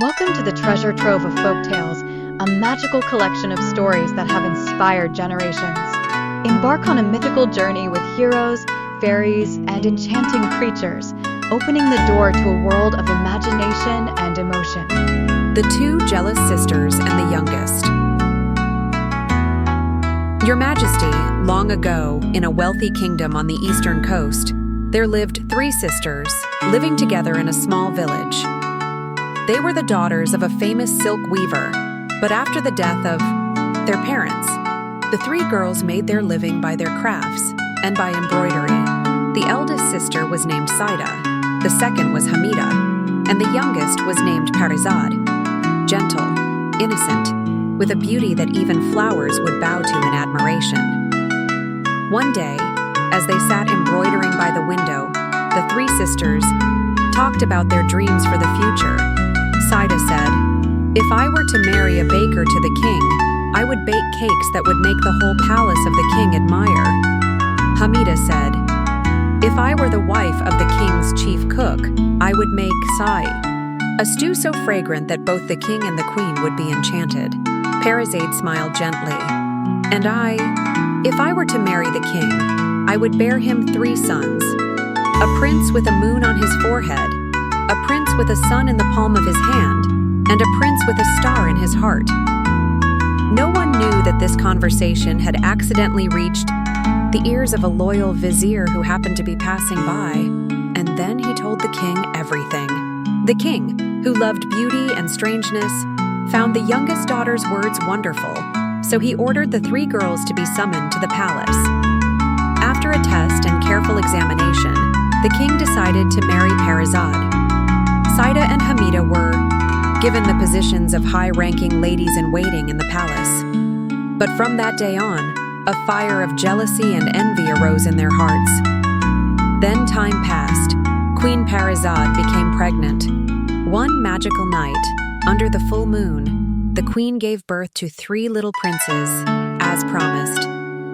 Welcome to the treasure trove of folk tales, a magical collection of stories that have inspired generations. Embark on a mythical journey with heroes, fairies, and enchanting creatures, opening the door to a world of imagination and emotion. The Two Jealous Sisters and the Youngest. Your Majesty, long ago, in a wealthy kingdom on the eastern coast, there lived 3 sisters, living together in a small village. They were the daughters of a famous silk weaver, but after the death of their parents, the 3 girls made their living by their crafts and by embroidery. The eldest sister was named Saida, the second was Hamida, and the youngest was named Parizad, gentle, innocent, with a beauty that even flowers would bow to in admiration. One day, as they sat embroidering by the window, the 3 sisters talked about their dreams for the future. Saida said, "If I were to marry a baker to the king, I would bake cakes that would make the whole palace of the king admire." Hamida said, "If I were the wife of the king's chief cook, I would make sai, a stew so fragrant that both the king and the queen would be enchanted." Parizade smiled gently. "And if I were to marry the king, I would bear him 3 sons, a prince with a moon on his forehead, a prince with a sun in the palm of his hand, and a prince with a star in his heart." No one knew that this conversation had accidentally reached the ears of a loyal vizier who happened to be passing by, and then he told the king everything. The king, who loved beauty and strangeness, found the youngest daughter's words wonderful, so he ordered the 3 girls to be summoned to the palace. After a test and careful examination, the king decided to marry Parizad. Saida and Hamida were given the positions of high-ranking ladies-in-waiting in the palace. But from that day on, a fire of jealousy and envy arose in their hearts. Then time passed. Queen Parizad became pregnant. One magical night, under the full moon, the queen gave birth to 3 little princes, as promised.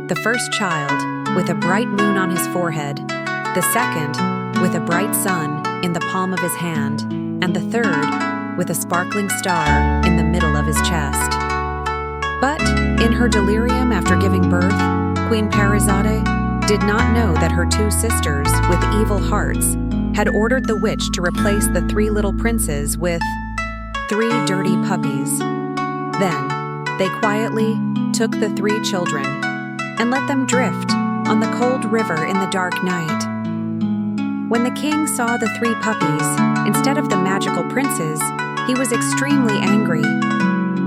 The first child, with a bright moon on his forehead, the second, with a bright sun in the palm of his hand, and the third, with a sparkling star in the middle of his chest. But, in her delirium after giving birth, Queen Parizade did not know that her 2 sisters, with evil hearts, had ordered the witch to replace the 3 little princes with 3 dirty puppies. Then, they quietly took the 3 children and let them drift on the cold river in the dark night. When the king saw the 3 puppies, instead of the magical princes, he was extremely angry.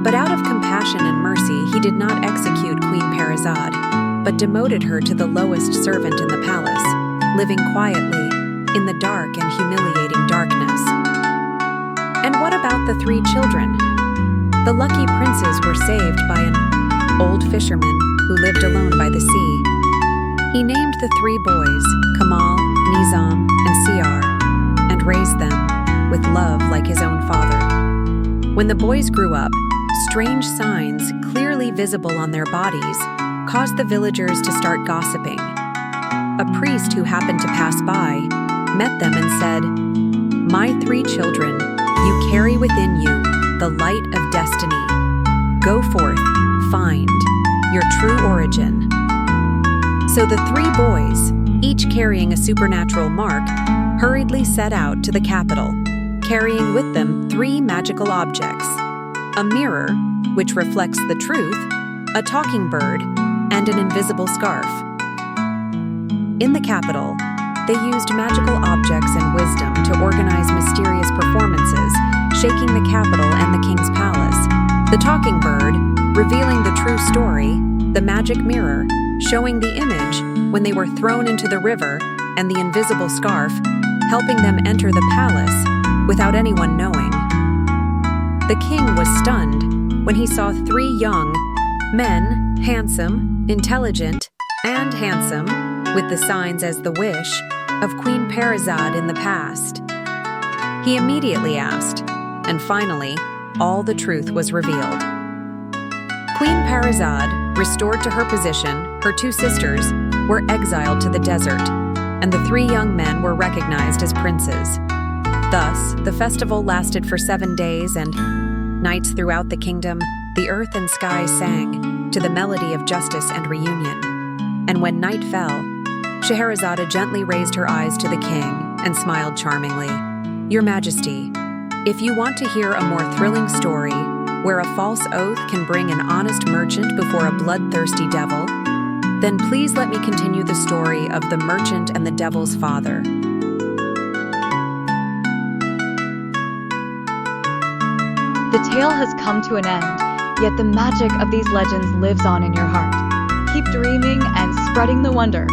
But out of compassion and mercy, he did not execute Queen Parizad, but demoted her to the lowest servant in the palace, living quietly in the dark and humiliating darkness. And what about the 3 children? The lucky princes were saved by an old fisherman who lived alone by the sea. He named the 3 boys Kamal, Nizam, and Siar, and raised them with love like his own father. When the boys grew up, strange signs, clearly visible on their bodies, caused the villagers to start gossiping. A priest who happened to pass by met them and said, "My 3 children, you carry within you the light of destiny. Go forth, find your true origin." So the 3 boys, each carrying a supernatural mark, hurriedly set out to the capital, carrying with them 3 magical objects: a mirror, which reflects the truth, a talking bird, and an invisible scarf. In the capital, they used magical objects and wisdom to organize mysterious performances, shaking the capital and the king's palace. The talking bird, revealing the true story, the magic mirror, showing the image when they were thrown into the river, and the invisible scarf, helping them enter the palace without anyone knowing. The king was stunned when he saw 3 young men, handsome, intelligent, and handsome, with the signs as the wish of Queen Parizad in the past. He immediately asked, and finally, all the truth was revealed. Queen Parizad, restored to her position, her 2 sisters were exiled to the desert, and the 3 young men were recognized as princes. Thus, the festival lasted for 7 days, and nights throughout the kingdom, the earth and sky sang to the melody of justice and reunion. And when night fell, Scheherazade gently raised her eyes to the king and smiled charmingly. "Your Majesty, if you want to hear a more thrilling story where a false oath can bring an honest merchant before a bloodthirsty devil, then please let me continue the story of the merchant and the devil's father." The tale has come to an end, yet the magic of these legends lives on in your heart. Keep dreaming and spreading the wonder.